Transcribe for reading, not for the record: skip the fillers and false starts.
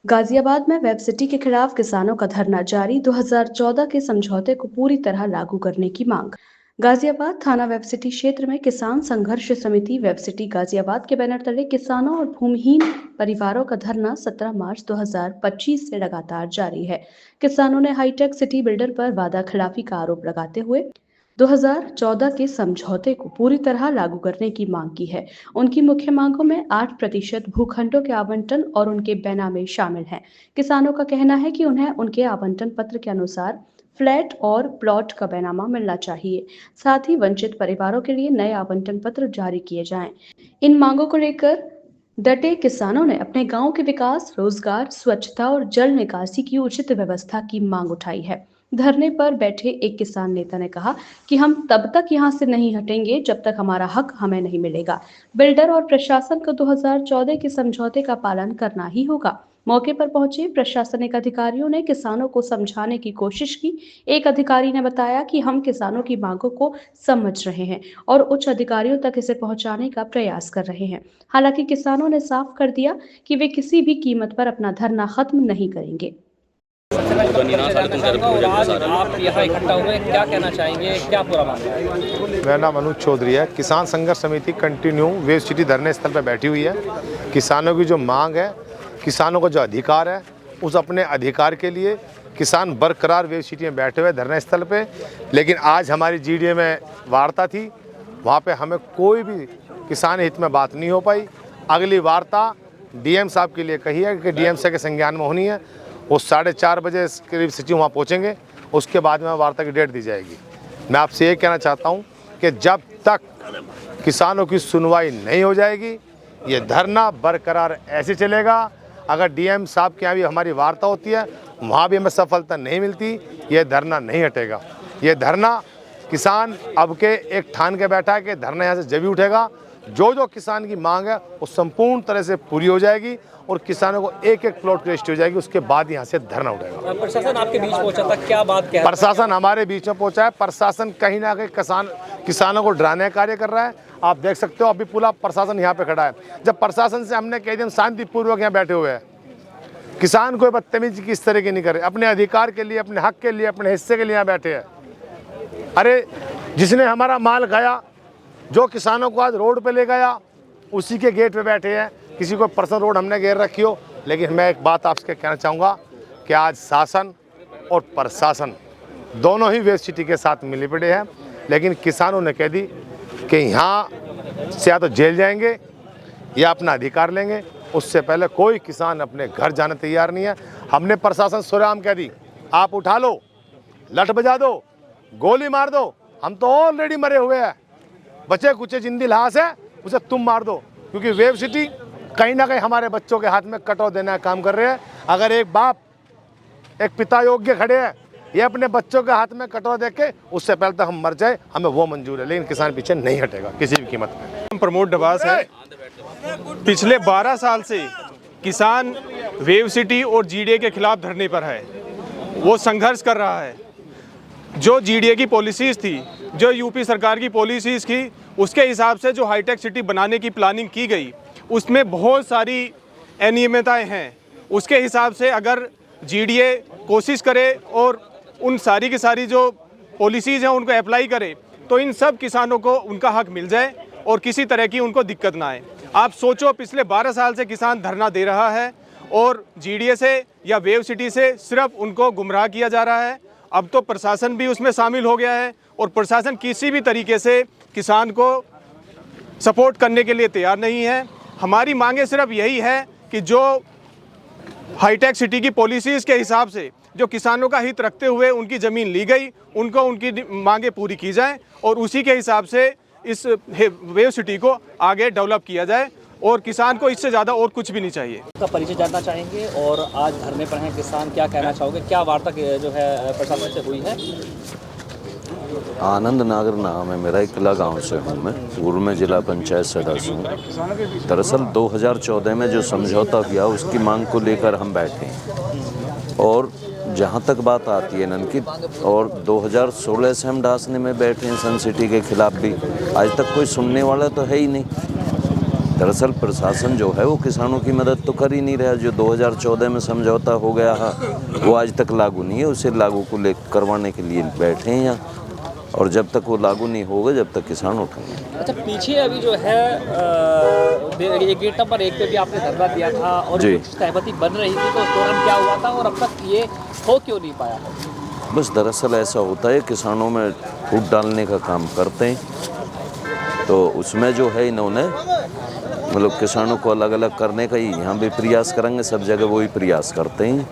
गाजियाबाद में web city के खिलाफ किसानों का धरना जारी। 2014 के समझौते को पूरी तरह लागू करने की मांग। गाजियाबाद थाना वेब सिटी क्षेत्र में किसान संघर्ष समिति वेब सिटी गाजियाबाद के बैनर तले किसानों और भूमिहीन परिवारों का धरना 17 मार्च 2025 से लगातार जारी है। किसानों ने हाईटेक सिटी बिल्डर पर वादा खिलाफी का आरोप लगाते हुए 2014 के समझौते को पूरी तरह लागू करने की मांग की है। उनकी मुख्य मांगों में 8% भूखंडों के आवंटन और उनके बैनामे शामिल हैं। किसानों का कहना है कि उन्हें उनके आवंटन पत्र के अनुसार फ्लैट और प्लॉट का बैनामा मिलना चाहिए। साथ ही वंचित परिवारों के लिए नए आवंटन पत्र जारी किए जाएं। इन मांगों को लेकर डटे किसानों ने अपने गांव के विकास, रोजगार, स्वच्छता और जल निकासी की उचित व्यवस्था की मांग उठाई है। धरने पर बैठे एक किसान नेता ने कहा कि हम तब तक यहां से नहीं हटेंगे जब तक हमारा हक हमें नहीं मिलेगा। बिल्डर और प्रशासन को 2014 के समझौते का पालन करना ही होगा। मौके पर पहुंचे प्रशासनिक अधिकारियों ने किसानों को समझाने की कोशिश की। एक अधिकारी ने बताया कि हम किसानों की मांगों को समझ रहे हैं और उच्च अधिकारियों तक इसे पहुंचाने का प्रयास कर रहे हैं। हालांकि किसानों ने साफ कर दिया कि वे किसी भी कीमत पर अपना धरना खत्म नहीं करेंगे। आप यहाँ इकट्ठा हुए, क्या कहना चाहेंगे, क्या पूरा मामला है? मेरा नाम अनुज चौधरी है। किसान संघर्ष समिति कंटिन्यू वेब सिटी धरने स्थल पर बैठी हुई है। किसानों की जो मांग है, किसानों को जो अधिकार है, उस अपने अधिकार के लिए किसान बरकरार वेब सिटी में बैठे हुए धरने स्थल पे। लेकिन आज हमारी जीडीए में वार्ता थी, वहाँ पे हमें कोई भी किसान हित में बात नहीं हो पाई। अगली वार्ता डीएम साहब के लिए कही है कि डीएम साहब के संज्ञान में होनी है। वो 4:30 बजे करीब सचिव वहाँ पहुँचेंगे, उसके बाद में वार्ता की डेट दी जाएगी। मैं आपसे ये कहना चाहता हूँ कि जब तक किसानों की सुनवाई नहीं हो जाएगी, ये धरना बरकरार ऐसे चलेगा। अगर डीएम साहब के यहाँ भी हमारी वार्ता होती है, वहाँ भी हमें सफलता नहीं मिलती, ये धरना नहीं हटेगा। ये धरना किसान अब के एक ठान के बैठा है कि धरना यहाँ से जब भी उठेगा, जो किसान की मांग है वो संपूर्ण तरह से पूरी हो जाएगी और किसानों को एक एक प्लॉट की रजिस्ट्री हो जाएगी। उसके बाद यहाँ से धरना उठेगा। प्रशासन आपके बीच पहुंचा था, क्या बात कह? प्रशासन हमारे बीच में पहुंचा है। प्रशासन कहीं ना कहीं किसानों को डराने का कार्य कर रहा है। आप देख सकते हो, अभी पूरा प्रशासन यहाँ पे खड़ा है। जब प्रशासन से हमने कह दिया शांतिपूर्वक यहाँ बैठे हुए हैं, किसान कोई बदतमीजी किस तरह की नहीं करे, अपने अधिकार के लिए, अपने हक के लिए, अपने हिस्से के लिए यहाँ बैठे हैं। अरे जिसने हमारा माल गया, जो किसानों को आज रोड पे ले गया, उसी के गेट पे बैठे हैं। किसी को पर्सनल रोड हमने घेर रखी हो। लेकिन मैं एक बात आपसे कहना चाहूँगा कि आज शासन और प्रशासन दोनों ही वेब सिटी के साथ मिले पड़े हैं। लेकिन किसानों ने कह दी कि यहाँ से या तो जेल जाएंगे या अपना अधिकार लेंगे। उससे पहले कोई किसान अपने घर जाने तैयार नहीं है। हमने प्रशासन सुराम कह दी, आप उठा लो, लठ बजा दो, गोली मार दो, हम तो ऑलरेडी मरे हुए हैं। बचे कुचे जिंदी लाश है, उसे तुम मार दो। क्योंकि वेब सिटी कहीं ना कहीं हमारे बच्चों के हाथ में कटो देने का काम कर रहे हैं। अगर एक बाप, एक पिता योग्य खड़े हैं, ये अपने बच्चों के हाथ में कटो दे के उससे पहले तक हम मर जाए, हमें वो मंजूर है। लेकिन किसान पीछे नहीं हटेगा किसी भी कीमत में। प्रमोद डबास है। पिछले 12 साल से किसान वेब सिटी और जीडीए के खिलाफ धरने पर है। वो संघर्ष कर रहा है। जो जीडीए की पॉलिसीज़ थी, जो यूपी सरकार की पॉलिसीज़ थी, उसके हिसाब से जो हाईटेक सिटी बनाने की प्लानिंग की गई, उसमें बहुत सारी अनियमितताएं हैं। उसके हिसाब से अगर जीडीए कोशिश करे और उन सारी की सारी जो पॉलिसीज़ हैं उनको अप्लाई करे, तो इन सब किसानों को उनका हक मिल जाए और किसी तरह की उनको दिक्कत ना आए। आप सोचो, पिछले 12 साल से किसान धरना दे रहा है और जीडीए से या वेब सिटी से सिर्फ उनको गुमराह किया जा रहा है। अब तो प्रशासन भी उसमें शामिल हो गया है और प्रशासन किसी भी तरीके से किसान को सपोर्ट करने के लिए तैयार नहीं है। हमारी मांगे सिर्फ यही है कि जो हाईटेक सिटी की पॉलिसीज़ के हिसाब से जो किसानों का हित रखते हुए उनकी ज़मीन ली गई, उनको उनकी मांगे पूरी की जाए और उसी के हिसाब से इस वेब सिटी को आगे डेवलप किया जाए और किसान को इससे ज़्यादा और कुछ भी नहीं चाहिए। का परिचय जानना चाहेंगे और आज धरने पर हैं किसान, क्या कहना चाहोगे, क्या वार्ता जो है प्रशासन से हुई है? आनंद नागर नाम है मेरा, इकला गांव से हूँ मैं, पूर्व में जिला पंचायत सदस्य हूँ। दरअसल 2014 में जो समझौता किया उसकी मांग को लेकर हम बैठे हैं और जहाँ तक बात आती है ननकी, और 2016 से हम डासने में बैठे हैं सन सिटी के खिलाफ भी। आज तक कोई सुनने वाला तो है ही नहीं। दरअसल प्रशासन जो है वो किसानों की मदद तो कर ही नहीं रहा। जो 2014 में समझौता हो गया है वो आज तक लागू नहीं है, उसे लागू को करवाने के लिए बैठे हैं यहाँ, और जब तक वो लागू नहीं होगा जब तक किसान उठेंगे। अच्छा, पीछे अभी जो है गेट नंबर 1 पे भी आपने धरना दिया था और जी। कुछ सहमति बन रही थी, तो उस दौरान क्या हुआ था और अब तक ये हो क्यों नहीं पाया है? बस दरअसल ऐसा होता है, किसानों में फूट डालने का काम करते हैं, तो उसमें जो है इन्होंने मतलब किसानों को अलग अलग करने का ही यहाँ भी प्रयास करेंगे, सब जगह वही प्रयास करते हैं।